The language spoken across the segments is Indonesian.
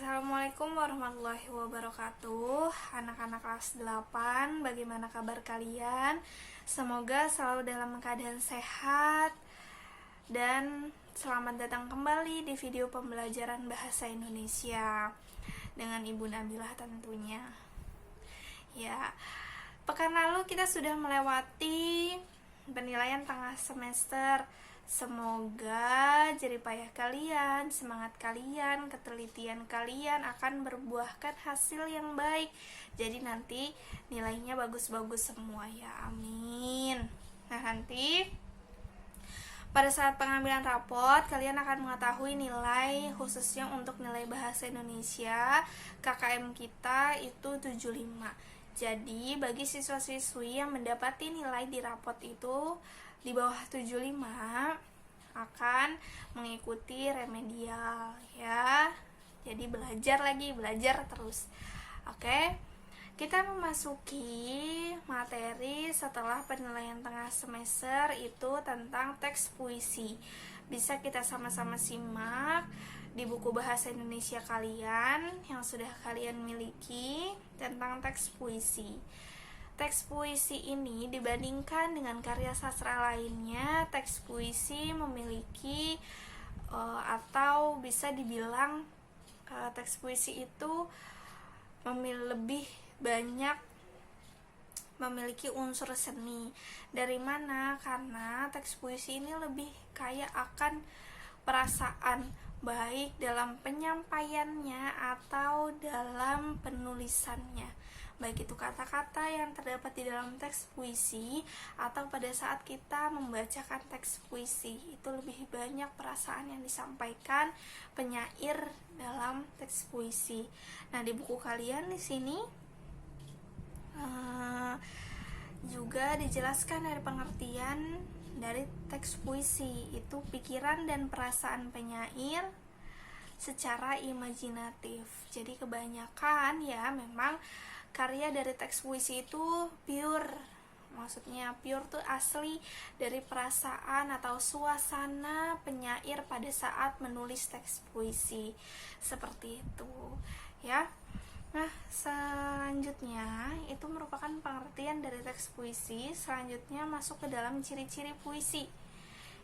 Assalamualaikum warahmatullahi wabarakatuh. Anak-anak kelas 8, bagaimana kabar kalian? Semoga selalu dalam keadaan sehat. Dan selamat datang kembali di video pembelajaran bahasa Indonesia dengan Ibu Nabilah tentunya. Ya, pekan lalu kita sudah melewati penilaian tengah semester. Semoga jeripayah kalian, semangat kalian, ketelitian kalian akan berbuahkan hasil yang baik. Jadi nanti nilainya bagus-bagus semua ya, amin. Nah, nanti pada saat pengambilan rapot, kalian akan mengetahui nilai khususnya untuk nilai bahasa Indonesia KKM kita itu 75. Jadi bagi siswa-siswi yang mendapati nilai di rapot itu di bawah 75 akan mengikuti remedial ya. Jadi belajar terus. Oke. Kita memasuki materi setelah penilaian tengah semester itu tentang teks puisi. Bisa kita sama-sama simak di buku bahasa Indonesia kalian yang sudah kalian miliki tentang teks puisi. Teks puisi ini dibandingkan dengan karya sastra lainnya, teks puisi memiliki atau bisa dibilang teks puisi itu lebih banyak memiliki unsur seni. Dari mana? Karena teks puisi ini lebih kaya akan perasaan, baik dalam penyampaiannya atau dalam penulisannya, baik itu kata-kata yang terdapat di dalam teks puisi atau pada saat kita membacakan teks puisi, itu lebih banyak perasaan yang disampaikan penyair dalam teks puisi. Nah, di buku kalian di sini juga dijelaskan dari pengertian dari teks puisi itu pikiran dan perasaan penyair secara imajinatif. Jadi kebanyakan ya memang karya dari teks puisi itu pure. Maksudnya pure tuh asli dari perasaan atau suasana penyair pada saat menulis teks puisi. Seperti itu, ya. Nah, selanjutnya itu merupakan pengertian dari teks puisi. Selanjutnya masuk ke dalam ciri-ciri puisi.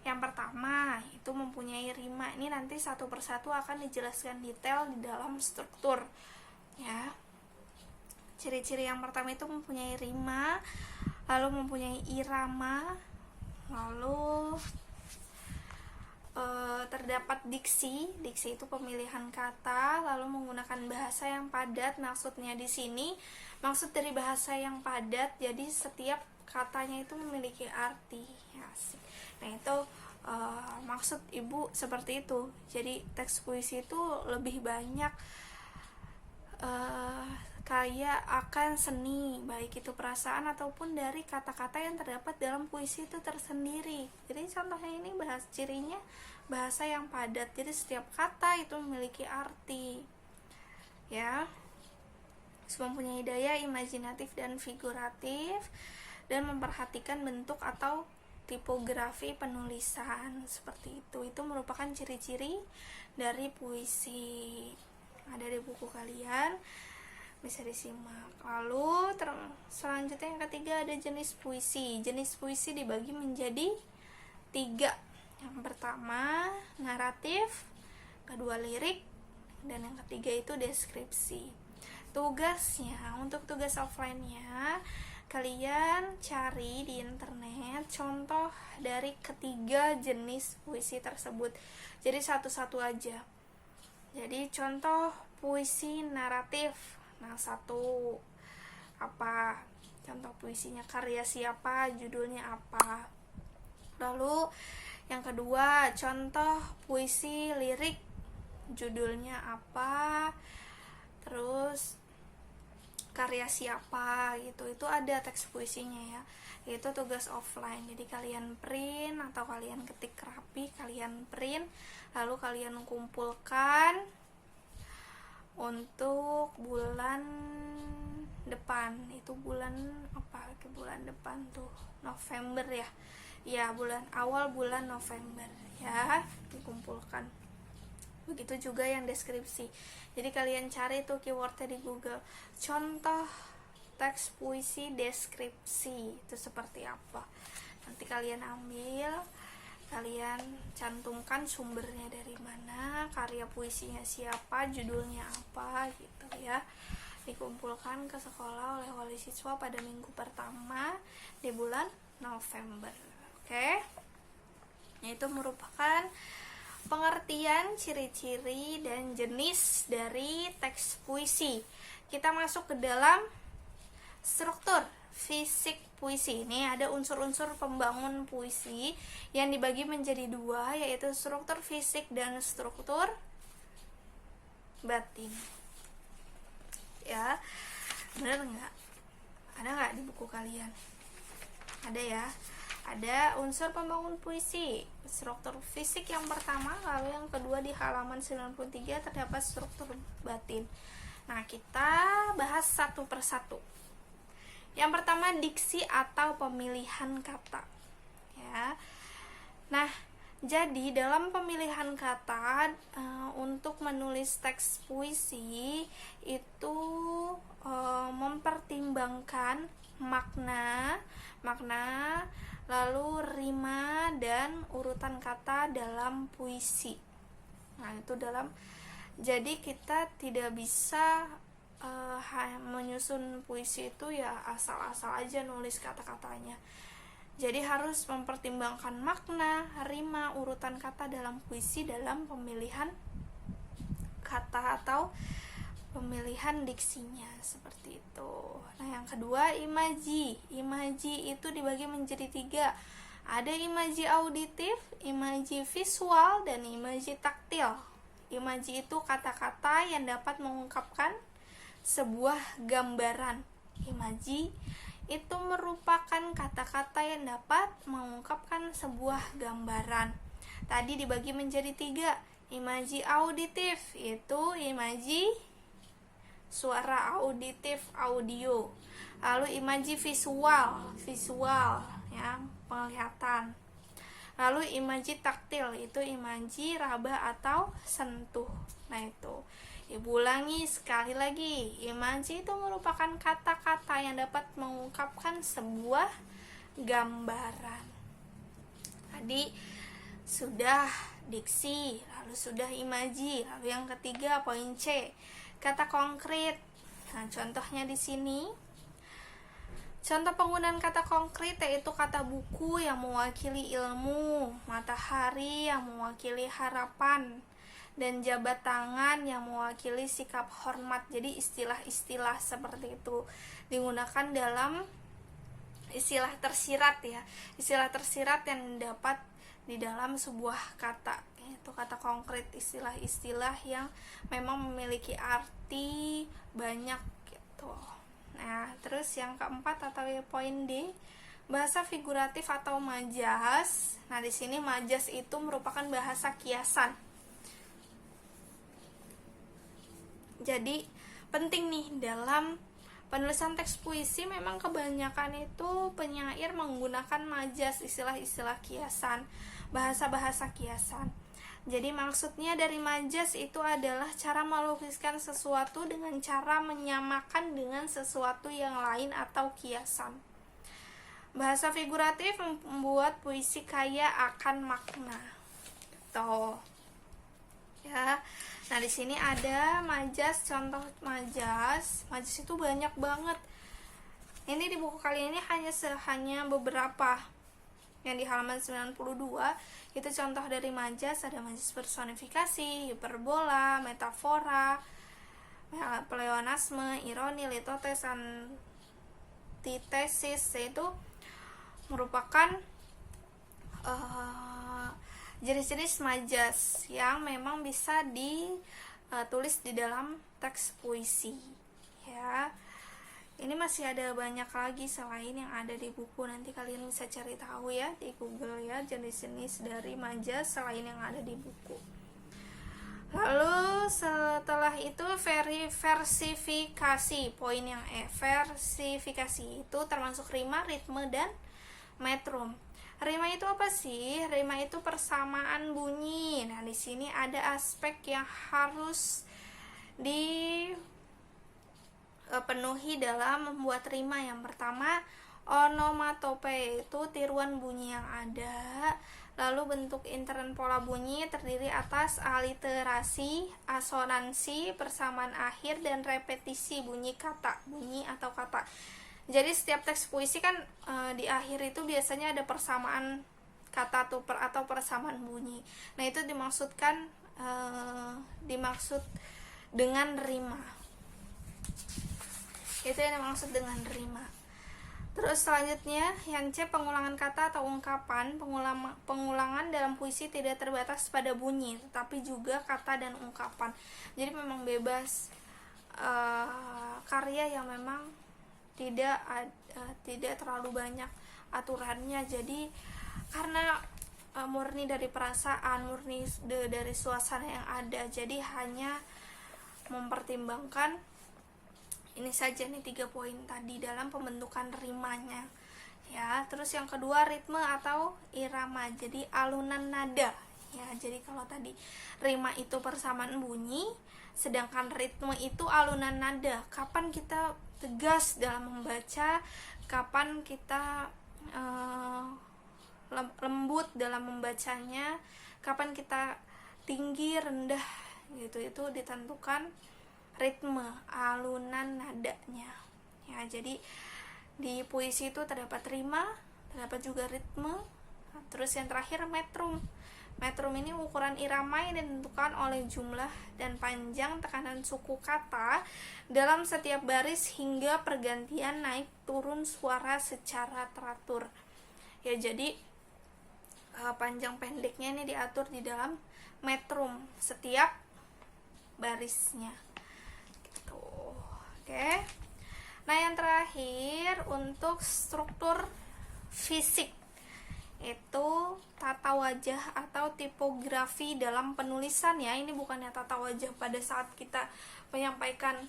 Yang pertama, itu mempunyai rima. Ini nanti satu persatu akan dijelaskan detail di dalam struktur, ya. Ciri-ciri yang pertama itu mempunyai rima, lalu mempunyai irama, lalu terdapat diksi. Diksi itu pemilihan kata, lalu menggunakan bahasa yang padat. Maksudnya di sini, maksud dari bahasa yang padat, jadi setiap katanya itu memiliki arti. Asik. Nah, itu maksud ibu seperti itu. Jadi teks puisi itu lebih banyak kaya akan seni, baik itu perasaan ataupun dari kata-kata yang terdapat dalam puisi itu tersendiri. Jadi contohnya ini cirinya bahasa yang padat, jadi setiap kata itu memiliki arti, ya. Mempunyai daya imajinatif dan figuratif, dan memperhatikan bentuk atau tipografi penulisan seperti itu. Itu merupakan ciri-ciri dari puisi. Ada di buku kalian, bisa disimak. Lalu selanjutnya yang ketiga ada jenis puisi. Jenis puisi dibagi menjadi 3. Yang pertama naratif, kedua lirik, dan yang ketiga itu deskripsi. Tugasnya, untuk tugas offline-nya kalian cari di internet contoh dari ketiga jenis puisi tersebut. Jadi satu-satu aja. Jadi contoh puisi naratif. Nah, satu apa? Contoh puisinya karya siapa, judulnya apa. Lalu yang kedua, contoh puisi lirik, judulnya apa, terus karya siapa gitu. Itu ada teks puisinya ya. Itu tugas offline. Jadi kalian print atau kalian ketik rapi, kalian print, lalu kalian kumpulkan untuk bulan depan. Itu bulan apa? Bulan depan tuh November ya. Ya, awal bulan November ya, dikumpulkan. Begitu juga yang deskripsi. Jadi kalian cari tuh keywordnya di Google, contoh teks puisi deskripsi itu seperti apa. Nanti kalian ambil, kalian cantumkan sumbernya dari mana, karya puisinya siapa, judulnya apa gitu ya. Dikumpulkan ke sekolah oleh wali siswa pada minggu pertama di bulan November. Oke. Itu merupakan pengertian, ciri-ciri, dan jenis dari teks puisi. Kita masuk ke dalam struktur fisik puisi. Ini ada unsur-unsur pembangun puisi yang dibagi menjadi dua, yaitu struktur fisik dan struktur batin. Ya, bener nggak? Ada nggak di buku kalian? Ada ya. Ada unsur pembangun puisi, struktur fisik yang pertama, lalu yang kedua di halaman 93 terdapat struktur batin. Nah, kita bahas satu persatu. Yang pertama, diksi atau pemilihan kata. Ya. Nah, jadi dalam pemilihan kata untuk menulis teks puisi itu mempertimbangkan makna, lalu rima dan urutan kata dalam puisi. Nah, itu jadi kita tidak bisa menyusun puisi itu ya asal-asal aja nulis kata-katanya. Jadi harus mempertimbangkan makna, rima, urutan kata dalam puisi dalam pemilihan kata atau pemilihan diksinya, seperti itu. Nah, yang kedua, imaji. Imaji itu dibagi menjadi 3. Ada imaji auditif, imaji visual, dan imaji taktil. Imaji itu kata-kata yang dapat mengungkapkan sebuah gambaran. Imaji itu merupakan kata-kata yang dapat mengungkapkan sebuah gambaran. Tadi dibagi menjadi 3. Imaji auditif itu imaji suara, auditif audio. Lalu imaji visual ya, penglihatan. Lalu imaji taktil itu imaji raba atau sentuh. Nah, itu Ibu ulangi sekali lagi, imaji itu merupakan kata-kata yang dapat mengungkapkan sebuah gambaran. Tadi sudah diksi, lalu sudah imaji, lalu yang ketiga poin C, kata konkret. Nah, contohnya di sini. Contoh penggunaan kata konkret yaitu kata buku yang mewakili ilmu, matahari yang mewakili harapan, dan jabat tangan yang mewakili sikap hormat. Jadi istilah-istilah seperti itu digunakan dalam istilah tersirat ya. Istilah tersirat yang dapat di dalam sebuah kata, itu kata konkret, istilah-istilah yang memang memiliki arti banyak gitu. Nah, terus yang keempat atau poin D, bahasa figuratif atau majas. Nah, di sini majas itu merupakan bahasa kiasan. Jadi penting nih dalam penulisan teks puisi, memang kebanyakan itu penyair menggunakan majas, istilah-istilah kiasan, bahasa-bahasa kiasan. Jadi maksudnya dari majas itu adalah cara melukiskan sesuatu dengan cara menyamakan dengan sesuatu yang lain atau kiasan. Bahasa figuratif membuat puisi kaya akan makna. Tuh. Ya. Nah, di sini ada majas, contoh majas. Majas itu banyak banget. Ini di buku kali ini hanya beberapa. Yang di halaman 92 itu contoh dari majas, ada majas personifikasi, hiperbola, metafora, pleonasme, ironi, litotes, antitesis. Itu merupakan jenis-jenis majas yang memang bisa ditulis di dalam teks puisi ya. Ini masih ada banyak lagi selain yang ada di buku, nanti kalian bisa cari tahu ya di Google ya, jenis-jenis dari majas selain yang ada di buku. Lalu setelah itu versifikasi, poin yang versifikasi itu termasuk rima, ritme, dan metrum. Rima itu apa sih? Rima itu persamaan bunyi. Nah, di sini ada aspek yang harus dipenuhi dalam membuat rima. Yang pertama, onomatope itu tiruan bunyi yang ada. Lalu bentuk intern pola bunyi terdiri atas aliterasi, asonansi, persamaan akhir, dan repetisi bunyi kata, bunyi atau kata. Jadi setiap teks puisi kan di akhir itu biasanya ada persamaan kata atau persamaan bunyi. Nah, itu dimaksud dengan rima. Itu yang dimaksud dengan rima. Terus selanjutnya yang C, pengulangan kata atau ungkapan. Pengulangan dalam puisi tidak terbatas pada bunyi, tetapi juga kata dan ungkapan. Jadi memang bebas, karya yang memang tidak terlalu banyak aturannya. Jadi karena murni dari perasaan, murni dari suasana yang ada, jadi hanya mempertimbangkan ini saja nih 3 poin tadi dalam pembentukan rimanya ya. Terus yang kedua, ritme atau irama, jadi alunan nada ya. Jadi kalau tadi rima itu persamaan bunyi, sedangkan ritme itu alunan nada. Kapan kita tegas dalam membaca, kapan kita lembut dalam membacanya, kapan kita tinggi rendah gitu, itu ditentukan ritme, alunan nadanya ya. Jadi di puisi itu terdapat rima, terdapat juga ritme. Terus yang terakhir, metrum. Metrum ini ukuran irama yang ditentukan oleh jumlah dan panjang tekanan suku kata dalam setiap baris hingga pergantian naik turun suara secara teratur ya. Jadi panjang pendeknya ini diatur di dalam metrum setiap barisnya gitu. Oke. Nah, yang terakhir untuk struktur fisik itu tata wajah atau tipografi dalam penulisan ya. Ini bukannya tata wajah pada saat kita menyampaikan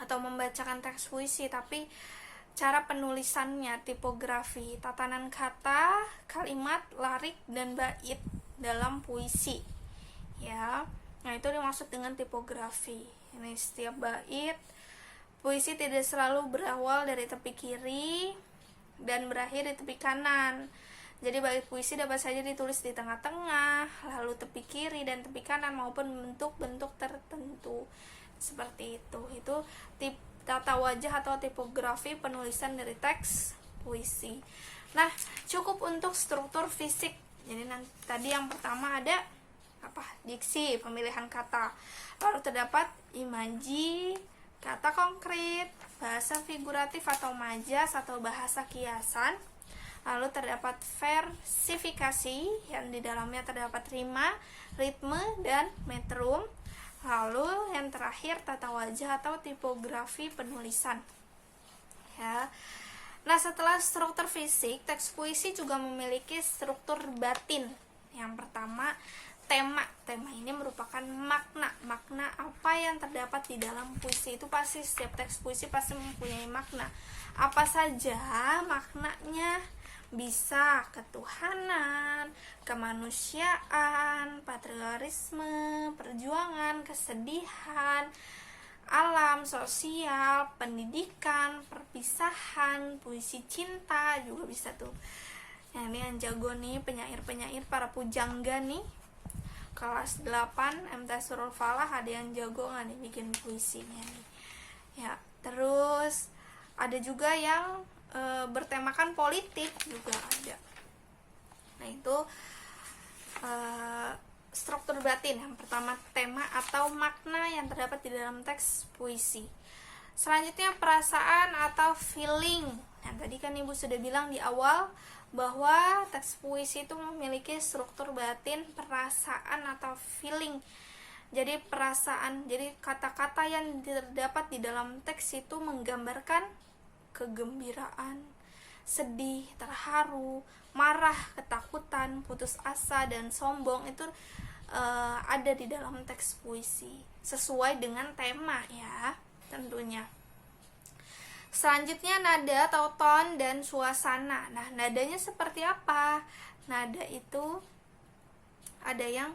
atau membacakan teks puisi, tapi cara penulisannya, tipografi, tatanan kata, kalimat, larik, dan bait dalam puisi ya. Nah, itu dimaksud dengan tipografi. Ini setiap bait puisi tidak selalu berawal dari tepi kiri dan berakhir di tepi kanan. Jadi bait puisi dapat saja ditulis di tengah-tengah, lalu tepi kiri dan tepi kanan, maupun bentuk-bentuk tertentu seperti itu. Itu tata wajah atau tipografi penulisan dari teks puisi. Nah, cukup untuk struktur fisik. Jadi tadi yang pertama ada diksi, pemilihan kata. Lalu terdapat imaji, kata konkret, bahasa figuratif atau majas atau bahasa kiasan. Lalu terdapat versifikasi yang di dalamnya terdapat rima, ritme, dan metrum. Lalu yang terakhir tata wajah atau tipografi penulisan ya. Nah, setelah struktur fisik, teks puisi juga memiliki struktur batin. Yang pertama, tema. Tema ini merupakan makna apa yang terdapat di dalam puisi. Itu pasti setiap teks puisi pasti mempunyai makna. Apa saja maknanya? Bisa ketuhanan, kemanusiaan, patriotisme, perjuangan, kesedihan, alam, sosial, pendidikan, perpisahan, puisi cinta juga bisa tuh. Nah, ini yang jago nih penyair-penyair, para pujangga nih kelas 8 MT Surul Falah, ada yang jago nggak nih bikin puisinya nih ya. Terus ada juga yang bertemakan politik juga ada. Nah, itu struktur batin. Yang pertama, tema atau makna yang terdapat di dalam teks puisi. Selanjutnya, perasaan atau feeling. Nah, tadi kan Ibu sudah bilang di awal bahwa teks puisi itu memiliki struktur batin, perasaan atau feeling. Jadi perasaan, jadi kata-kata yang terdapat di dalam teks itu menggambarkan kegembiraan, sedih, terharu, marah, ketakutan, putus asa, dan sombong. Itu ada di dalam teks puisi sesuai dengan tema ya tentunya. Selanjutnya nada atau ton dan suasana. Nah, nadanya seperti apa? Nada itu ada yang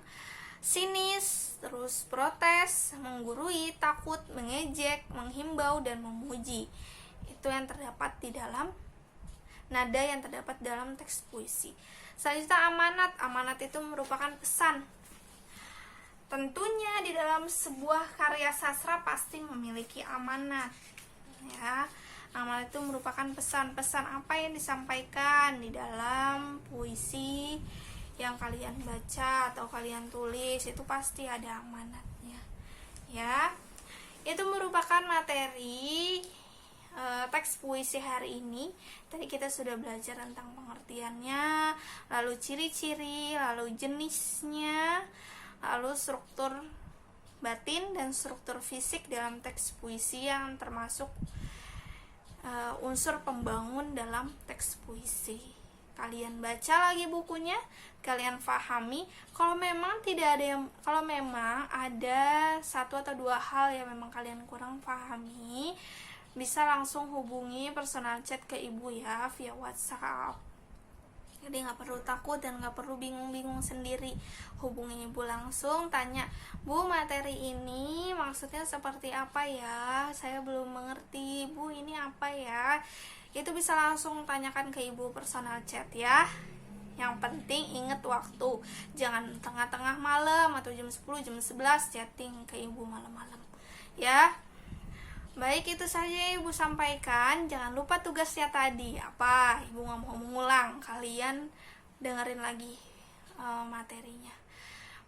sinis, terus protes, menggurui, takut, mengejek, menghimbau, dan memuji. Itu yang terdapat di dalam nada yang terdapat dalam teks puisi. Selanjutnya amanat. Amanat itu merupakan pesan. Tentunya di dalam sebuah karya sastra pasti memiliki amanat. Ya, amanat itu merupakan pesan-pesan apa yang disampaikan di dalam puisi yang kalian baca atau kalian tulis, itu pasti ada amanatnya. Ya, itu merupakan materi teks puisi hari ini. Tadi kita sudah belajar tentang pengertiannya, lalu ciri-ciri, lalu jenisnya, lalu struktur batin dan struktur fisik dalam teks puisi yang termasuk unsur pembangun dalam teks puisi. Kalian baca lagi bukunya, kalian pahami. Kalau memang ada satu atau dua hal yang memang kalian kurang pahami, bisa langsung hubungi personal chat ke ibu ya via WhatsApp. Jadi nggak perlu takut dan nggak perlu bingung-bingung sendiri. Hubungi ibu langsung, tanya, Bu, materi ini maksudnya seperti apa ya? Saya belum mengerti, Bu, ini apa ya? Itu bisa langsung tanyakan ke ibu personal chat ya. Yang penting ingat waktu, jangan tengah-tengah malam atau jam 10, jam 11 chatting ke ibu malam-malam ya. Baik, itu saja ibu sampaikan. Jangan lupa tugasnya tadi apa, ibu nggak mau mengulang, kalian dengerin lagi materinya.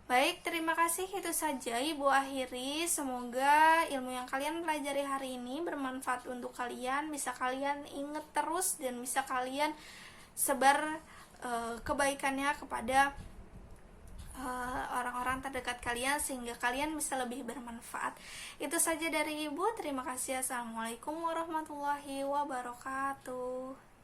Baik, terima kasih, itu saja ibu akhiri. Semoga ilmu yang kalian pelajari hari ini bermanfaat untuk kalian, bisa kalian ingat terus dan bisa kalian sebar kebaikannya kepada orang-orang terdekat kalian sehingga kalian bisa lebih bermanfaat. Itu saja dari ibu. Terima kasih. Assalamualaikum warahmatullahi wabarakatuh.